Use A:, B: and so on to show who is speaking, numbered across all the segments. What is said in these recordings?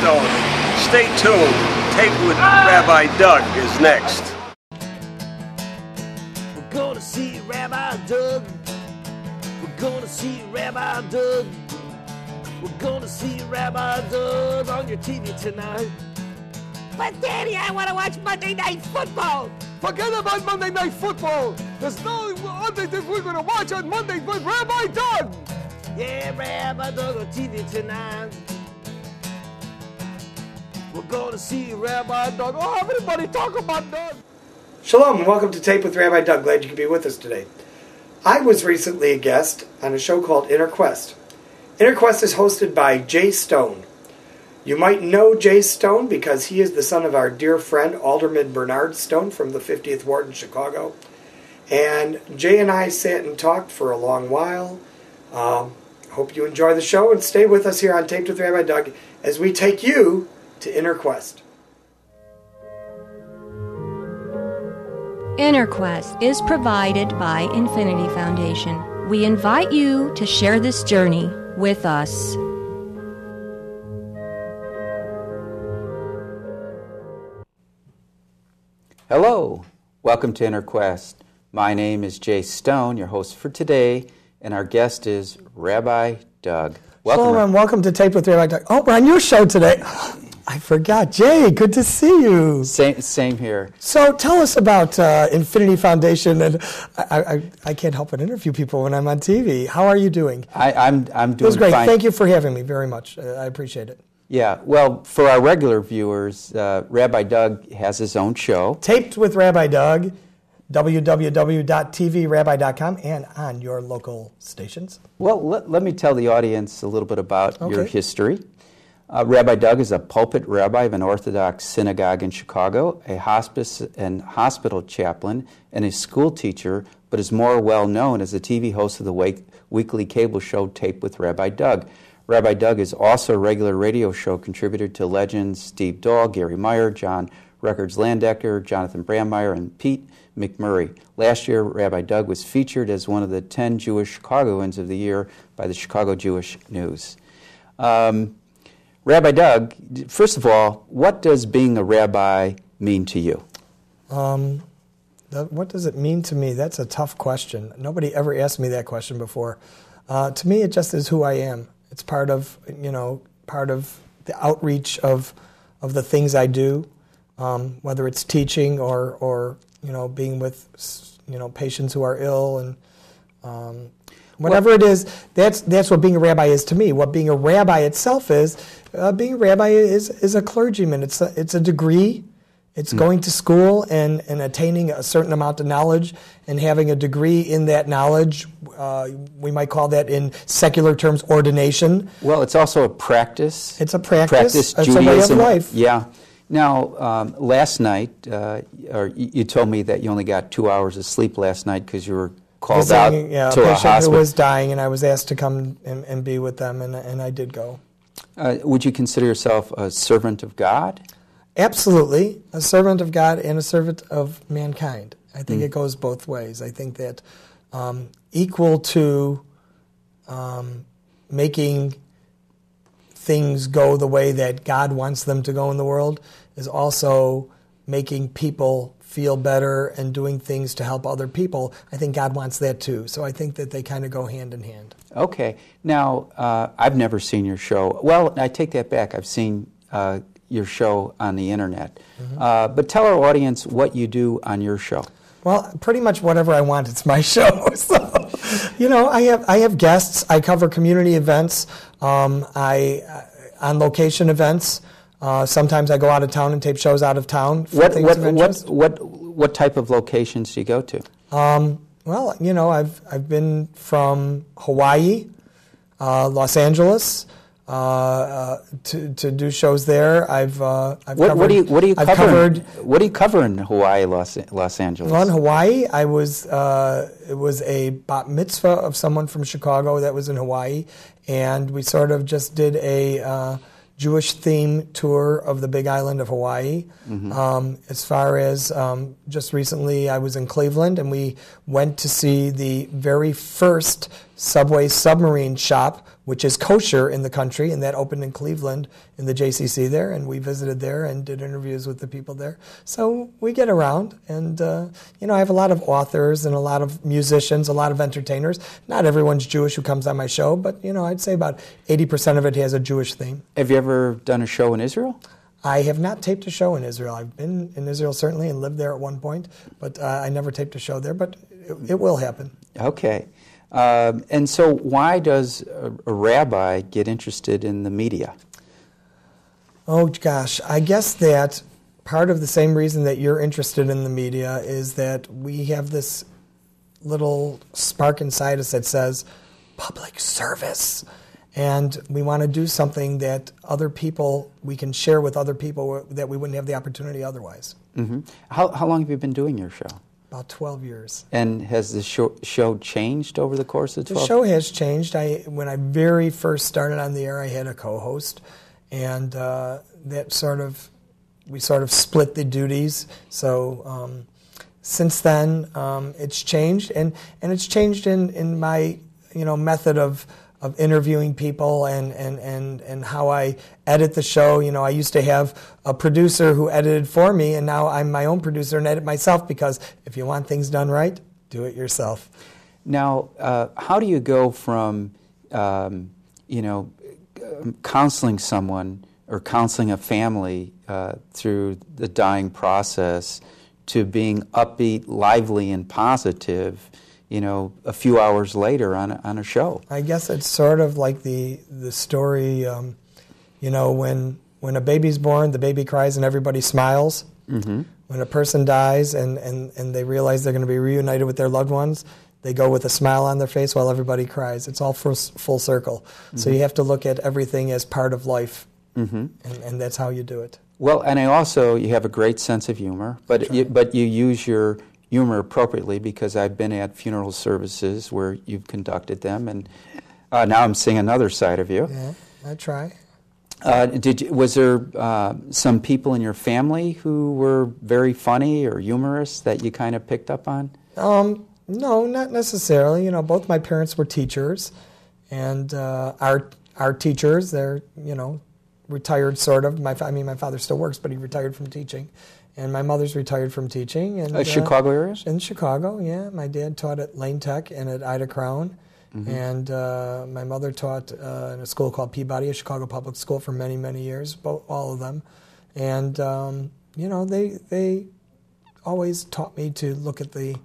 A: Stone. Stay tuned. Taped with Rabbi Doug is next.
B: We're gonna see Rabbi Doug. We're gonna see Rabbi Doug. We're gonna see Rabbi Doug on your TV tonight.
C: But Daddy, I want to watch Monday Night Football.
D: Forget about Monday Night Football. There's no other thing we're going to watch on Monday but Rabbi Doug.
B: Yeah, Rabbi Doug on TV tonight. We're gonna see Rabbi Doug. Oh, everybody talk about Doug.
E: Shalom and welcome to Tape with Rabbi Doug. Glad you could be with us today. I was recently a guest on a show called Inner Quest. Inner Quest is hosted by Jay Stone. You might know Jay Stone because he is the son of our dear friend Alderman Bernard Stone from the 50th Ward in Chicago. And Jay and I sat and talked for a long while. Hope you enjoy the show and stay with us here on Taped with Rabbi Doug as we take you to Inner Quest.
F: Inner Quest is provided by Infinity Foundation. We invite you to share this journey with us.
G: Hello, welcome to Inner Quest. My name is Jay Stone, your host for today, and our guest is Rabbi Doug. Welcome.
E: Hello, and welcome to Tape with Rabbi Doug. Oh, we're on your show today. I forgot. Jay, good to see you.
G: Same here.
E: So tell us about Infinity Foundation. And I can't help but interview people when I'm on TV. How are you doing?
G: I'm doing
E: It was great.
G: fine.
E: Thank you for having me very much. I appreciate it.
G: Yeah, well, for our regular viewers, Rabbi Doug has his own show.
E: Taped with Rabbi Doug, www.tvrabbi.com, and on your local stations.
G: Well, let me tell the audience a little bit about your history. Rabbi Doug is a pulpit rabbi of an Orthodox synagogue in Chicago, a hospice and hospital chaplain, and a school teacher, but is more well known as a TV host of the weekly cable show Taped with Rabbi Doug. Rabbi Doug is also a regular radio show contributor to legends Steve Dahl, Gary Meyer, John Records Landecker, Jonathan Brandmeier, and Pete McMurray. Last year, Rabbi Doug was featured as one of the 10 Jewish Chicagoans of the year by the Chicago Jewish News. Rabbi Doug, first of all, what does being a rabbi mean to you?
E: What does it mean to me? That's a tough question. Nobody ever asked me that question before. To me, it just is who I am. It's part of the outreach of the things I do, whether it's teaching or being with patients who are ill and whatever it is. That's what being a rabbi is to me. What being a rabbi itself is, being a rabbi is a clergyman. It's a degree. It's going to school and attaining a certain amount of knowledge and having a degree in that knowledge. We might call that in secular terms ordination.
G: Well, it's also a practice.
E: It's a practice. It's
G: Judaism.
E: a way of life.
G: Yeah. Now, last night, you told me that you only got 2 hours of sleep last night because you were called out to a
E: patient
G: hospital
E: who was dying, and I was asked to come and be with them, and I did go.
G: Would you consider yourself a servant of God?
E: Absolutely, a servant of God and a servant of mankind. I think it goes both ways. I think that equal to making things go the way that God wants them to go in the world is also making people feel better and doing things to help other people. I think God wants that too. So I think that they kind of go hand in hand.
G: Okay. Now, I've never seen your show. Well, I take that back. I've seen your show on the internet. But tell our audience what you do on your show.
E: Well, pretty much whatever I want. It's my show. So, I have guests. I cover community events. On location events. Sometimes I go out of town and tape shows out of town.
G: What type of locations do you go to?
E: Well, I've been from Hawaii, Los Angeles. To do shows there.
G: What do you cover in Hawaii, Los Angeles?
E: Well, in Hawaii, it was a bat mitzvah of someone from Chicago that was in Hawaii, and we sort of just did a Jewish theme tour of the Big Island of Hawaii. As far as just recently, I was in Cleveland, and we went to see the very first subway submarine shop, which is kosher in the country, and that opened in Cleveland in the JCC there, and we visited there and did interviews with the people there. So we get around, and I have a lot of authors and a lot of musicians, a lot of entertainers. Not everyone's Jewish who comes on my show, but I'd say about 80% of it has a Jewish theme.
G: Have you ever done a show in Israel?
E: I have not taped a show in Israel. I've been in Israel certainly and lived there at one point, but I never taped a show there, but it will happen.
G: Okay. And so why does a rabbi get interested in the media?
E: Oh, gosh. I guess that part of the same reason that you're interested in the media is that we have this little spark inside us that says public service. And we want to do something that we can share with other people that we wouldn't have the opportunity otherwise.
G: Mm-hmm. How long have you been doing your show?
E: About 12 years.
G: And has the show changed over the course of 12 years?
E: The show has changed. When I very first started on the air, I had a co-host, and we sort of split the duties. So since then, it's changed, and it's changed in my method of interviewing people and how I edit the show. I used to have a producer who edited for me, and now I'm my own producer and edit myself, because if you want things done right, do it yourself.
G: Now, how do you go from, counseling someone or counseling a family through the dying process to being upbeat, lively, and positive, a few hours later on a show? I
E: guess it's sort of like the story, when a baby's born, the baby cries and everybody smiles. Mm-hmm. When a person dies and they realize they're going to be reunited with their loved ones, they go with a smile on their face while everybody cries. It's all full circle. Mm-hmm. So you have to look at everything as part of life, mm-hmm. and that's how you do it.
G: Well, and you have a great sense of humor, but you use your humor appropriately, because I've been at funeral services where you've conducted them, and now I'm seeing another side of you.
E: Yeah, I try.
G: Was there some people in your family who were very funny or humorous that you kind of picked up on?
E: No, not necessarily. Both my parents were teachers, and our teachers, they're retired sort of. My father still works, but he retired from teaching. And my mother's retired from teaching. And
G: Chicago area?
E: In Chicago, yeah. My dad taught at Lane Tech and at Ida Crown. Mm-hmm. And my mother taught in a school called Peabody, a Chicago public school, for many, many years, all of them. And, they always taught me to look at the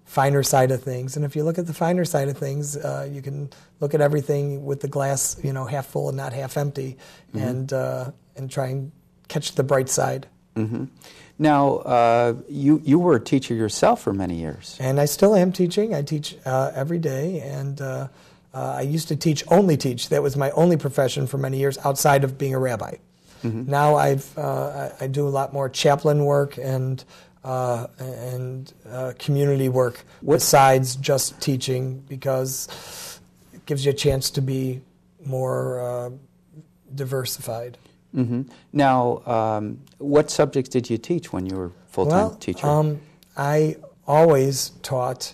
E: finer side of things. And if you look at the finer side of things, you can look at everything with the glass, half full and not half empty, mm-hmm. and try and catch the bright side.
G: Mm-hmm. Now, you were a teacher yourself for many years.
E: And I still am teaching. I teach every day, and I used to only teach. That was my only profession for many years outside of being a rabbi. Mm-hmm. Now I do a lot more chaplain work and community work besides just teaching, because it gives you a chance to be more diversified.
G: Mm-hmm. Now, what subjects did you teach when you were full-time teacher?
E: I always taught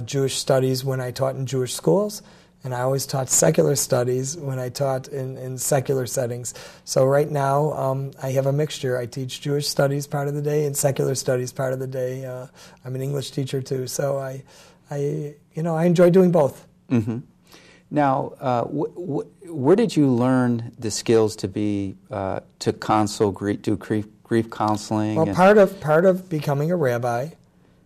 E: Jewish studies when I taught in Jewish schools, and I always taught secular studies when I taught in secular settings. So right now, I have a mixture. I teach Jewish studies part of the day and secular studies part of the day. I'm an English teacher too, so I enjoy doing both.
G: Mm-hmm. Now, where did you learn the skills to be to counsel, do grief counseling?
E: Well, part of becoming a rabbi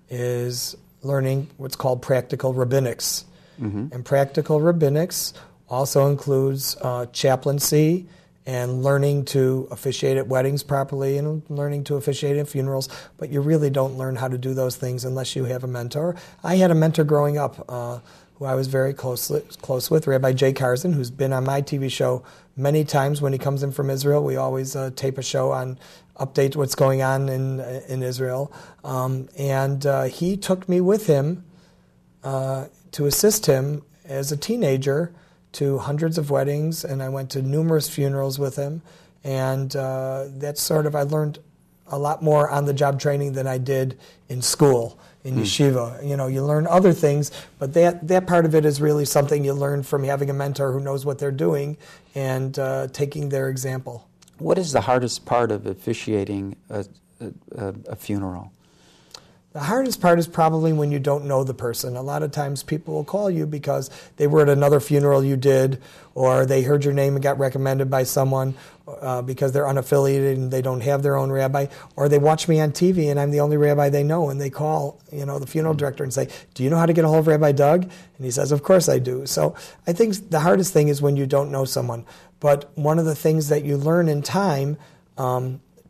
E: is learning what's called practical rabbinics, mm-hmm. and practical rabbinics also includes chaplaincy and learning to officiate at weddings properly and learning to officiate at funerals. But you really don't learn how to do those things unless you have a mentor. I had a mentor growing up who I was very close with, Rabbi Jay Karzan, who's been on my TV show many times. When he comes in from Israel, we always tape a show on update what's going on in Israel. And he took me with him to assist him as a teenager to hundreds of weddings, and I went to numerous funerals with him. And that's I learned a lot more on-the-job training than I did in school. in yeshiva. You learn other things, but that part of it is really something you learn from having a mentor who knows what they're doing and taking their example.
G: What is the hardest part of officiating a funeral?
E: The hardest part is probably when you don't know the person. A lot of times people will call you because they were at another funeral you did, or they heard your name and got recommended by someone because they're unaffiliated and they don't have their own rabbi, or they watch me on TV and I'm the only rabbi they know, and they call the funeral director and say, "Do you know how to get a hold of Rabbi Doug?" And he says, "Of course I do." So I think the hardest thing is when you don't know someone. But one of the things that you learn in time,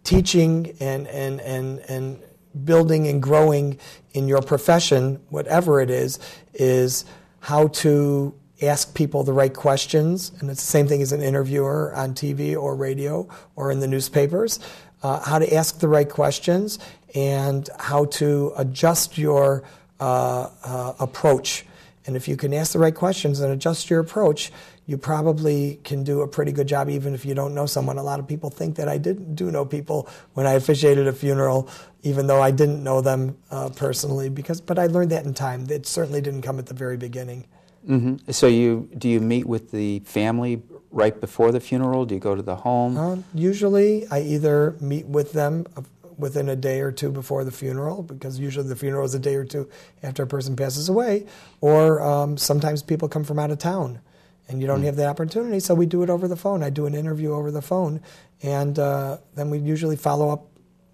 E: teaching and building and growing in your profession, whatever it is how to ask people the right questions. And it's the same thing as an interviewer on TV or radio or in the newspapers. How to ask the right questions and how to adjust your approach. And if you can ask the right questions and adjust your approach, you probably can do a pretty good job even if you don't know someone. A lot of people think that I do know people when I officiated a funeral, even though I didn't know them personally. But I learned that in time. It certainly didn't come at the very beginning.
G: Mm-hmm. So do you meet with the family right before the funeral? Do you go to the home?
E: Usually I either meet with them within a day or two before the funeral, because usually the funeral is a day or two after a person passes away, or sometimes people come from out of town and you don't have that opportunity, so we do it over the phone. I do an interview over the phone, and then we usually follow up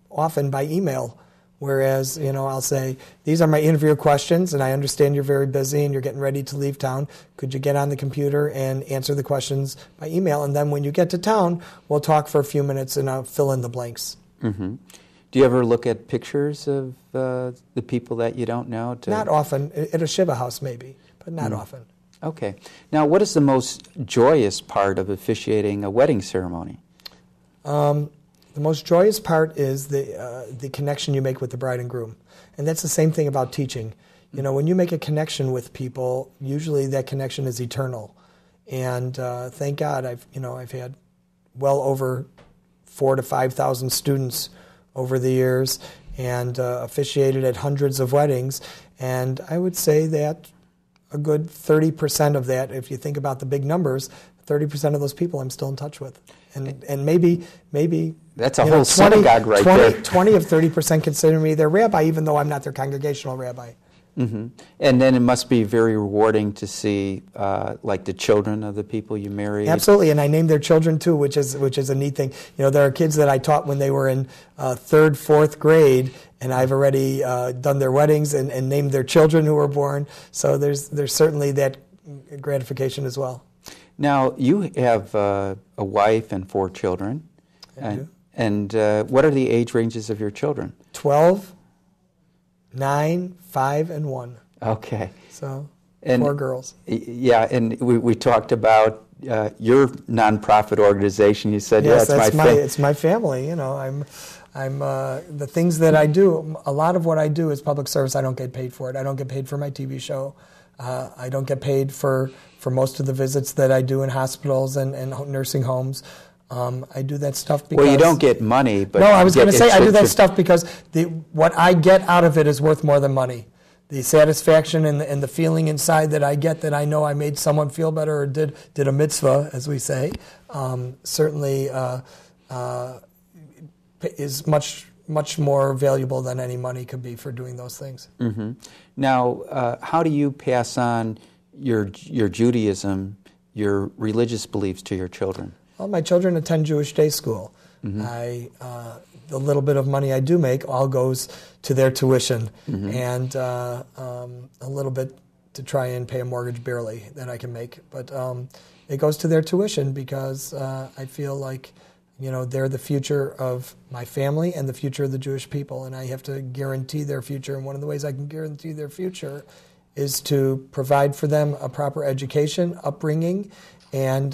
E: often by email, whereas, I'll say, "These are my interview questions, and I understand you're very busy and you're getting ready to leave town. Could you get on the computer and answer the questions by email? And then when you get to town, we'll talk for a few minutes and I'll fill in the blanks."
G: Mm-hmm. Do you ever look at pictures of the people that you don't know?
E: Not often. At a Shiva house, maybe, but not often.
G: Okay. Now, what is the most joyous part of officiating a wedding ceremony?
E: The most joyous part is the connection you make with the bride and groom. And that's the same thing about teaching. When you make a connection with people, usually that connection is eternal. And thank God I've had well over 4,000 to 5,000 students over the years and officiated at hundreds of weddings. And I would say that a good 30% of that, if you think about the big numbers, 30% of those people I'm still in touch with. And maybe
G: that's a whole synagogue right there.
E: 20 of 30% consider me their rabbi, even though I'm not their congregational rabbi.
G: Mm-hmm. And then it must be very rewarding to see, like the children of the people you married.
E: Absolutely, and I named their children too, which is a neat thing. There are kids that I taught when they were in third, fourth grade, and I've already done their weddings and named their children who were born. So there's certainly that gratification as well.
G: Now you have a wife and 4 children.
E: I do.
G: And what are the age ranges of your children?
E: 12. 9, 5, and 1.
G: Okay.
E: So,
G: and
E: 4 girls.
G: Yeah, and we talked about your nonprofit organization. You said,
E: yes,
G: it's
E: my family. I'm the things that I do. A lot of what I do is public service. I don't get paid for it. I don't get paid for my TV show. I don't get paid for most of the visits that I do in hospitals and nursing homes. I do that stuff because...
G: Well, you don't get money, but...
E: No, I was going to say I do that stuff because what I get out of it is worth more than money. The satisfaction and the feeling inside that I get, that I know I made someone feel better or did a mitzvah, as we say, certainly is much more valuable than any money could be for doing those things.
G: Mm-hmm. Now, how do you pass on your Judaism, your religious beliefs to your children?
E: Well, my children attend Jewish day school. Mm-hmm. The little bit of money I do make all goes to their tuition, mm-hmm. and a little bit to try and pay a mortgage barely that I can make. But it goes to their tuition because I feel like they're the future of my family and the future of the Jewish people, and I have to guarantee their future. And one of the ways I can guarantee their future is to provide for them a proper education, upbringing, and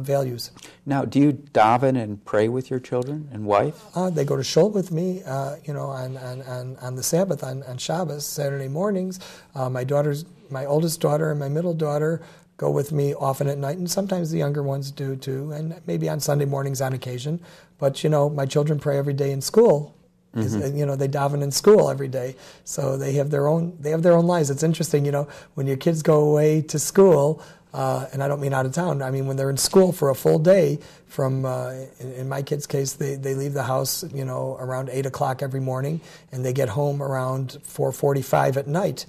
E: values. Now, do you daven and pray with your children and wife? They go to shul with me, on the Sabbath, on Shabbos, Saturday mornings. My oldest daughter and my middle daughter go with me often at night, and sometimes the younger ones do too, and maybe on Sunday mornings on occasion. But, my children pray every day in school, They daven in school every day, so they have their own lives. It's interesting, when your kids go away to school, and I don't mean out of town. I mean when they're in school for a full day. From in my kids' case, they leave the house, around 8 o'clock every morning, and they get home around 4:45 at night.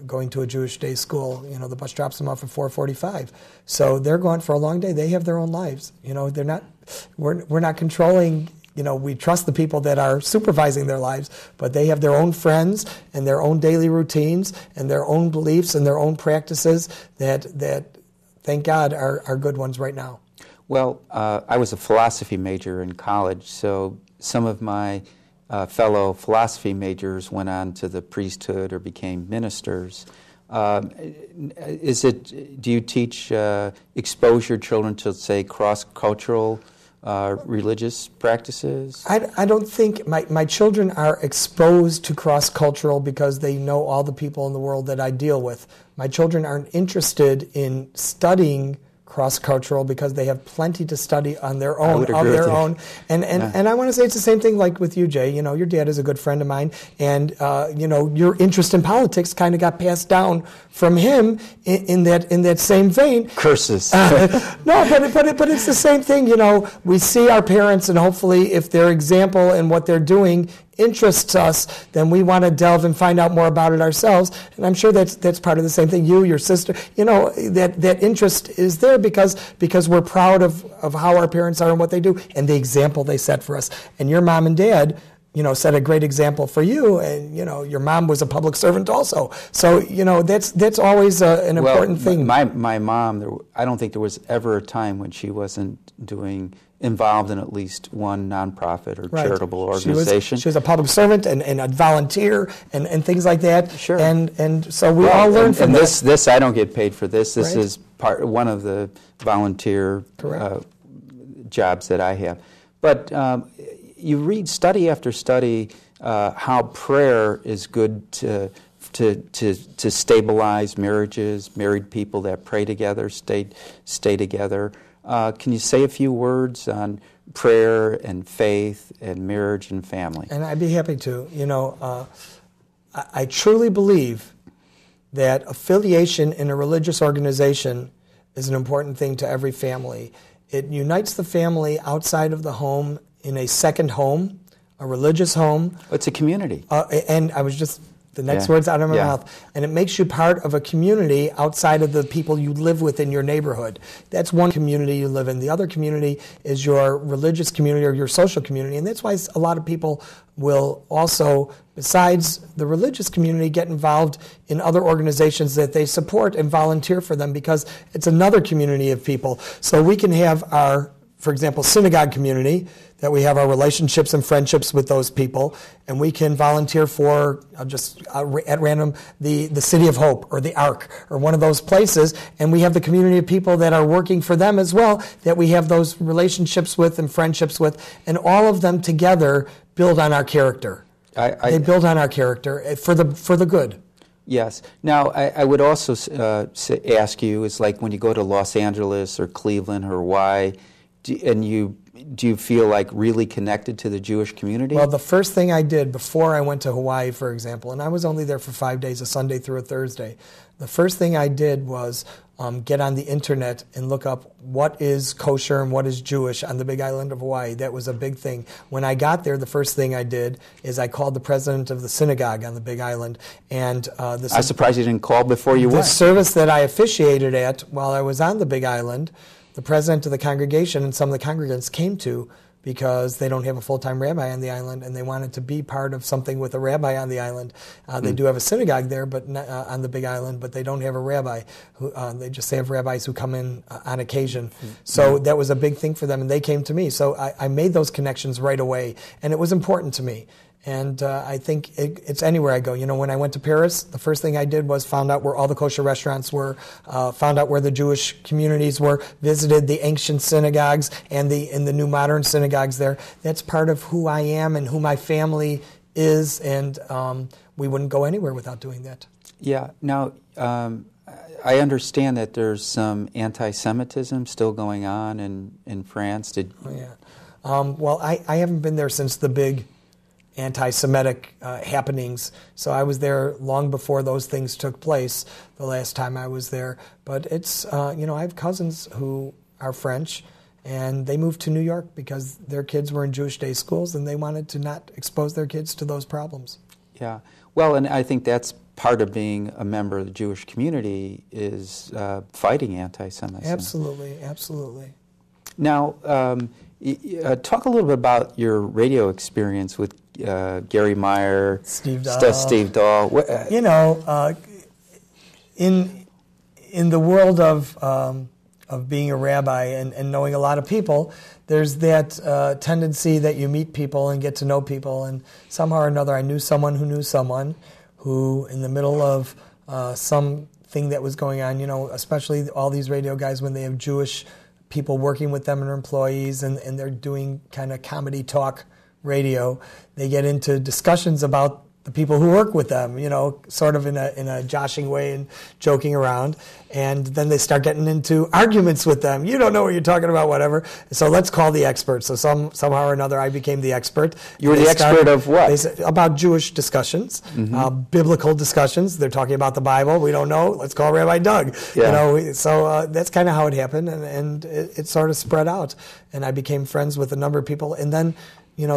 E: Going to a Jewish day school, the bus drops them off at 4:45. So they're gone for a long day. They have their own lives. They're not. We're not controlling. We trust the people that are supervising their lives, but they have their own friends and their own daily routines and their own beliefs and their own practices that thank God, are good ones right now.
G: Well, I was a philosophy major in college, so some of my fellow philosophy majors went on to the priesthood or became ministers. Do you teach, expose your children to, say, cross-cultural religious practices?
E: I don't think my children are exposed to cross-cultural because they know all the people in the world that I deal with. My children aren't interested in studying cross-cultural because they have plenty to study on their own, And I want to say it's the same thing like with you, Jay. Your dad is a good friend of mine, and your interest in politics kind of got passed down from him in that same vein.
G: Curses.
E: No, but it's the same thing. We see our parents, and hopefully, if their example and what they're doing interests us, then we want to delve and find out more about it ourselves. And I'm sure that's part of the same thing. You, your sister, that interest is there because we're proud of how our parents are and what they do and the example they set for us. And your mom and dad, set a great example for you, and your mom was a public servant also. So that's always an important thing.
G: My mom, I don't think there was ever a time when she wasn't involved in at least one nonprofit or charitable organization.
E: She was a public servant and a volunteer and things like that.
G: Sure.
E: And so we all learn from that.
G: This I don't get paid for this. This is one of the volunteer jobs that I have. But you read study after study how prayer is good to stabilize marriages, married people that pray together, stay together. Can you say a few words on prayer and faith and marriage and family?
E: And I'd be happy to. I truly believe that affiliation in a religious organization is an important thing to every family. It unites the family outside of the home in a second home, a religious home.
G: It's a community.
E: And I was just... The next words out of my mouth. And it makes you part of a community outside of the people you live with in your neighborhood. That's one community you live in. The other community is your religious community or your social community. And that's why a lot of people will also, besides the religious community, get involved in other organizations that they support and volunteer for them because it's another community of people. So we can have our, for example, synagogue community, that we have our relationships and friendships with those people, and we can volunteer for, at random, the City of Hope or the Ark or one of those places, and we have the community of people that are working for them as well, that we have those relationships with and friendships with, and all of them together build on our character. They build on our character for the good.
G: Yes. Now, I would also ask you, it's like when you go to Los Angeles or Cleveland or Hawaii, do you feel like really connected to the Jewish community?
E: Well, the first thing I did before I went to Hawaii, for example, and I was only there for 5 days, a Sunday through a Thursday, the first thing I did was get on the internet and look up what is kosher and what is Jewish on the Big Island of Hawaii. That was a big thing. When I got there, the first thing I did is I called the president of the synagogue on the Big Island. And I'm
G: surprised you didn't call before you went.
E: The service that I officiated at while I was on the Big Island, the president of the congregation and some of the congregants came to because they don't have a full-time rabbi on the island, and they wanted to be part of something with a rabbi on the island. They do have a synagogue there, but on the Big Island, but they don't have a rabbi. They just have rabbis who come in on occasion. So that was a big thing for them, and they came to me. So I made those connections right away, and it was important to me. And I think it's anywhere I go. When I went to Paris, the first thing I did was found out where all the kosher restaurants were, found out where the Jewish communities were, visited the ancient synagogues and the new modern synagogues there. That's part of who I am and who my family is, and we wouldn't go anywhere without doing that.
G: Yeah. Now, I understand that there's some anti-Semitism still going on in France.
E: Well, I haven't been there since the big anti-Semitic happenings. So I was there long before those things took place the last time I was there. But it's, I have cousins who are French, and they moved to New York because their kids were in Jewish day schools, and they wanted to not expose their kids to those problems.
G: Yeah. Well, and I think that's part of being a member of the Jewish community is fighting anti-Semitism.
E: Absolutely, absolutely.
G: Now, talk a little bit about your radio experience with Gary Meyer,
E: Steve Dahl.
G: Steve Dahl.
E: In the world of being a rabbi and knowing a lot of people, there's that tendency that you meet people and get to know people, and somehow or another I knew someone who in the middle of something that was going on, especially all these radio guys when they have Jewish people working with them and employees and they're doing kind of comedy talk radio, they get into discussions about the people who work with them, sort of in a joshing way and joking around. And then they start getting into arguments with them. You don't know what you're talking about, whatever. So let's call the expert. So somehow or another, I became the expert.
G: You were the expert of what?
E: About Jewish discussions, biblical discussions. They're talking about the Bible. We don't know. Let's call Rabbi Doug.
G: Yeah.
E: So that's kind of how it happened, and it sort of spread out. And I became friends with a number of people. And then,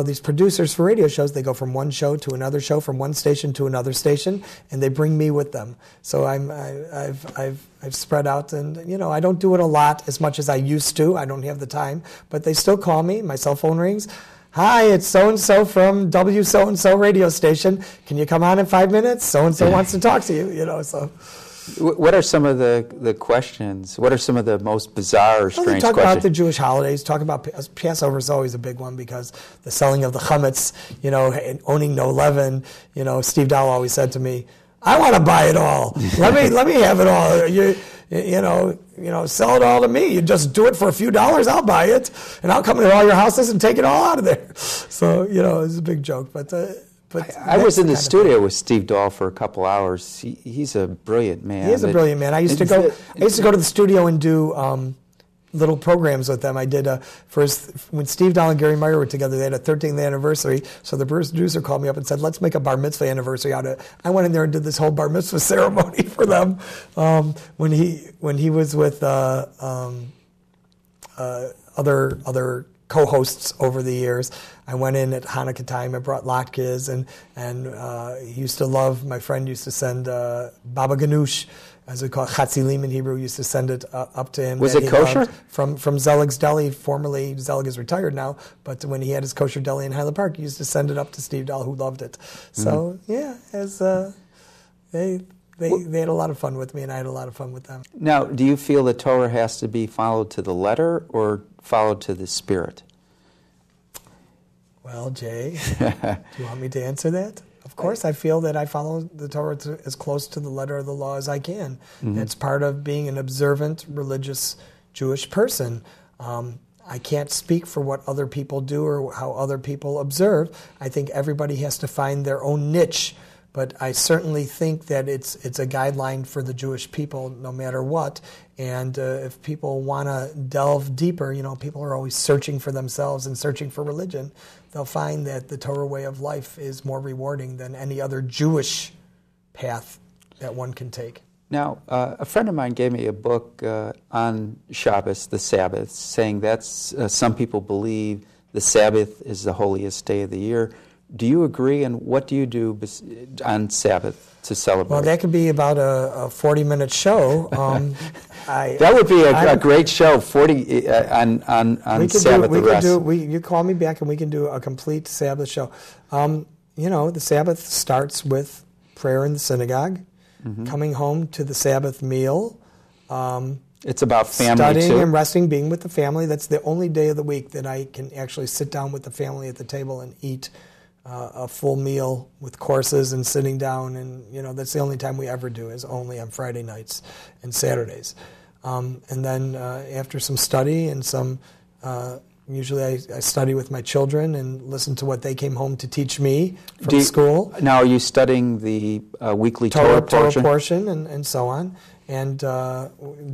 E: these producers for radio shows, they go from one show to another show, from one station to another station, and they bring me with them. So I've spread out, and I don't do it a lot as much as I used to. I don't have the time, but they still call me. My cell phone rings. Hi, it's so-and-so from W so-and-so radio station. Can you come on in 5 minutes? So-and-so wants to talk to you. So.
G: What are some of the questions? What are some of the most bizarre or strange questions?
E: Talk about the Jewish holidays. Talk about Passover is always a big one because the selling of the chametz, and owning no leaven. Steve Dahl always said to me, "I want to buy it all. Let me have it all. Sell it all to me. You just do it for a few dollars. I'll buy it, and I'll come into all your houses and take it all out of there." So it's a big joke, but
G: I was in the studio with Steve Dahl for a couple hours. He's a brilliant man.
E: He is a brilliant man. I used to go to the studio and do little programs with them. I did when Steve Dahl and Gary Meyer were together, they had a 13th anniversary. So the producer called me up and said, "Let's make a bar mitzvah anniversary out of it." I went in there and did this whole bar mitzvah ceremony for them. When he was with other co-hosts over the years. I went in at Hanukkah time. I brought latkes, and he used to love. My friend used to send Baba Ganoush, as we call it, Chatzilim in Hebrew. Used to send it up to him.
G: Was it kosher?
E: From Zelig's Deli. Formerly, Zelig is retired now, but when he had his kosher deli in Highland Park, he used to send it up to Steve Dahl, who loved it. So they had a lot of fun with me, and I had a lot of fun with them.
G: Now, do you feel the Torah has to be followed to the letter or followed to the spirit?
E: Well, Jay, do you want me to answer that? Of course, I feel that I follow the Torah as close to the letter of the law as I can. It's part of being an observant, religious Jewish person. I can't speak for what other people do or how other people observe. I think everybody has to find their own niche. But I certainly think that it's a guideline for the Jewish people, no matter what. And if people want to delve deeper, people are always searching for themselves and searching for religion. They'll find that the Torah way of life is more rewarding than any other Jewish path that one can take.
G: Now, a friend of mine gave me a book on Shabbos, the Sabbath, saying that's some people believe the Sabbath is the holiest day of the year. Do you agree, and what do you do on Sabbath to celebrate?
E: Well, that could be about a 40-minute show.
G: That would be a great show, 40 on Sabbath the rest.
E: You call me back, and we can do a complete Sabbath show. The Sabbath starts with prayer in the synagogue, coming home to the Sabbath meal.
G: It's about family,
E: studying and resting, being with the family. That's the only day of the week that I can actually sit down with the family at the table and eat a full meal with courses and sitting down, and that's the only time we ever do is only on Friday nights and Saturdays. And then after some study and some, usually I study with my children and listen to what they came home to teach me from school.
G: Now, are you studying the weekly Torah
E: portion and so on, and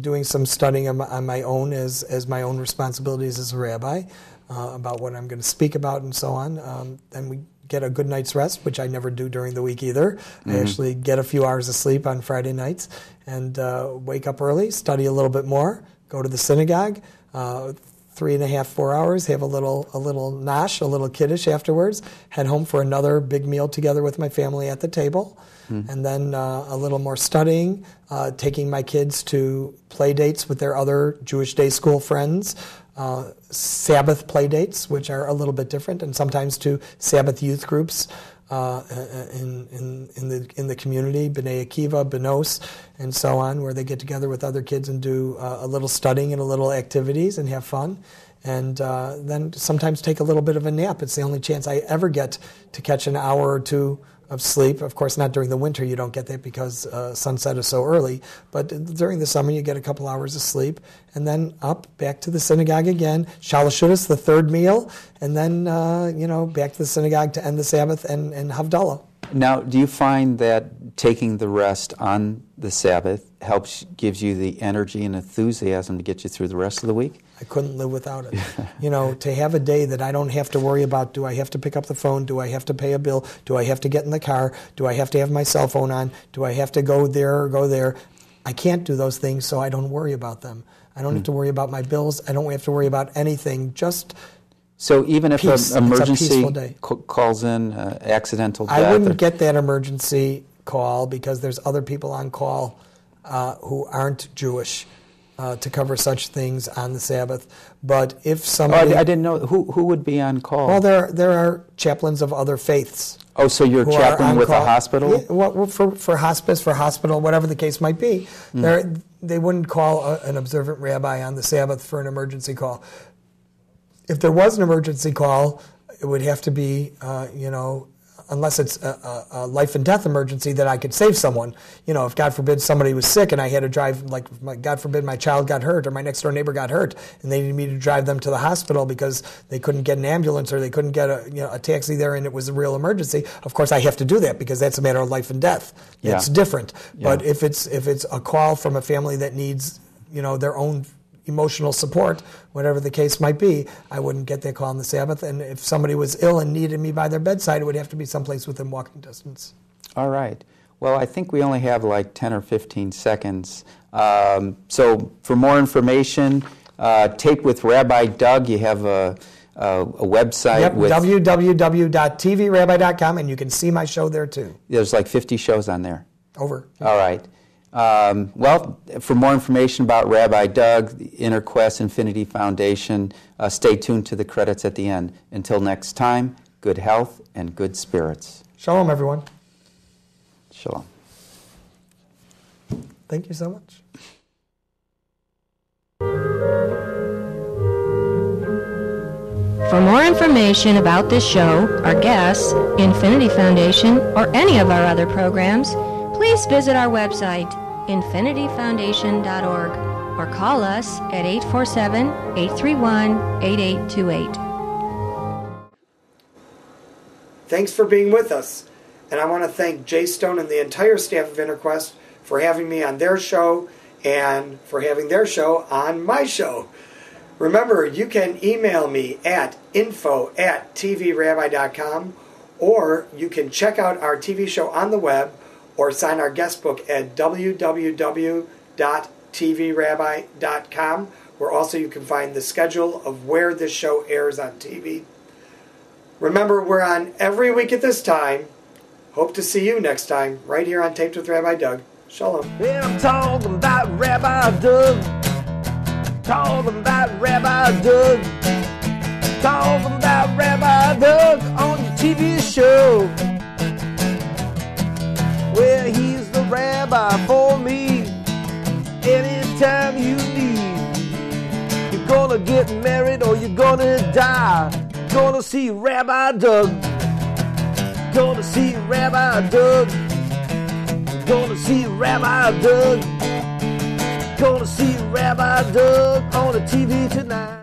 E: doing some studying on my own as my own responsibilities as a rabbi about what I'm going to speak about and so on. Then we get a good night's rest, which I never do during the week either. I actually get a few hours of sleep on Friday nights and wake up early, study a little bit more, go to the synagogue, 3.5, 4 hours, have a little nosh, a little kiddush afterwards, head home for another big meal together with my family at the table, and then a little more studying, taking my kids to play dates with their other Jewish day school friends, Sabbath play dates, which are a little bit different, and sometimes to Sabbath youth groups in the community, B'nai Akiva, Benos, and so on, where they get together with other kids and do a little studying and a little activities and have fun. And then sometimes take a little bit of a nap. It's the only chance I ever get to catch an hour or two of sleep. Of course, not during the winter. You don't get that because sunset is so early. But during the summer, you get a couple hours of sleep. And then up, back to the synagogue again. Shalashudas, the third meal. And then, back to the synagogue to end the Sabbath and Havdalah.
G: Now, do you find that taking the rest on the Sabbath gives you the energy and enthusiasm to get you through the rest of the week?
E: I couldn't live without it. To have a day that I don't have to worry about, do I have to pick up the phone? Do I have to pay a bill? Do I have to get in the car? Do I have to have my cell phone on? Do I have to go there or go there? I can't do those things, so I don't worry about them. I don't have to worry about my bills. I don't have to worry about anything.
G: So even if an emergency
E: calls
G: in, accidental death?
E: I wouldn't get that emergency call because there's other people on call who aren't Jewish to cover such things on the Sabbath. But if somebody...
G: I didn't know. Who would be on call?
E: Well, there are chaplains of other faiths.
G: Oh, so you're a chaplain with a hospital?
E: Yeah, well, for hospice, for hospital, whatever the case might be. They wouldn't call an observant rabbi on the Sabbath for an emergency call. If there was an emergency call, it would have to be, unless it's a life and death emergency that I could save someone. If God forbid somebody was sick and I had to drive, God forbid my child got hurt or my next door neighbor got hurt and they needed me to drive them to the hospital because they couldn't get an ambulance or they couldn't get a taxi there and it was a real emergency. Of course, I have to do that because that's a matter of life and death.
G: Yeah.
E: It's different.
G: Yeah.
E: But if it's a call from a family that needs, their own emotional support, whatever the case might be, I wouldn't get that call on the Sabbath. And if somebody was ill and needed me by their bedside, it would have to be someplace within walking distance. All
G: right. Well, I think we only have like 10 or 15 seconds. So for more information, Tape with Rabbi Doug, you have a website.
E: Yep, www.tvrabbi.com, and you can see my show there too.
G: There's like 50 shows on there.
E: Over.
G: All right. Well, for more information about Rabbi Doug, the InterQuest Infinity Foundation, stay tuned to the credits at the end. Until next time, good health and good spirits.
E: Shalom, everyone.
G: Shalom.
E: Thank you so much.
F: For more information about this show, our guests, Infinity Foundation, or any of our other programs, please visit our website, infinityfoundation.org, or call us at 847-831-8828.
E: Thanks for being with us, and I want to thank Jay Stone and the entire staff of InterQuest for having me on their show and for having their show on my show. Remember, you can email me at info@tvrabbi.com, or you can check out our TV show on the web or sign our guest book at www.tvrabbi.com, where also you can find the schedule of where this show airs on TV. Remember, we're on every week at this time. Hope to see you next time, right here on Taped with Rabbi Doug. Shalom.
B: And I'm talking about Rabbi Doug. Talking about Rabbi Doug. Talking about Rabbi Doug on your TV show. Well, he's the rabbi for me. Anytime you need. You're gonna get married or you're gonna die. Gonna see Rabbi Doug. Gonna see Rabbi Doug. Gonna see Rabbi Doug. Gonna see Rabbi Doug on the TV tonight.